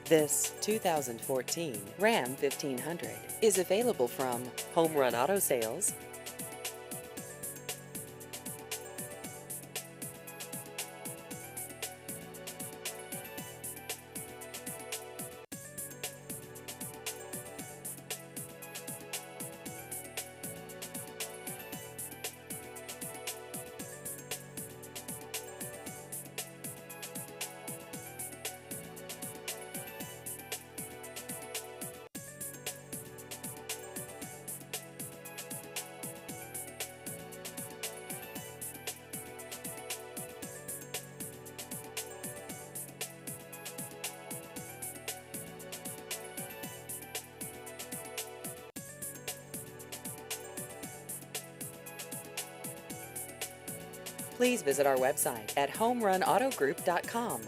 This 2014 Ram 1500 is available from Home Run Auto Sales. Please visit our website at homerunautogroup.com.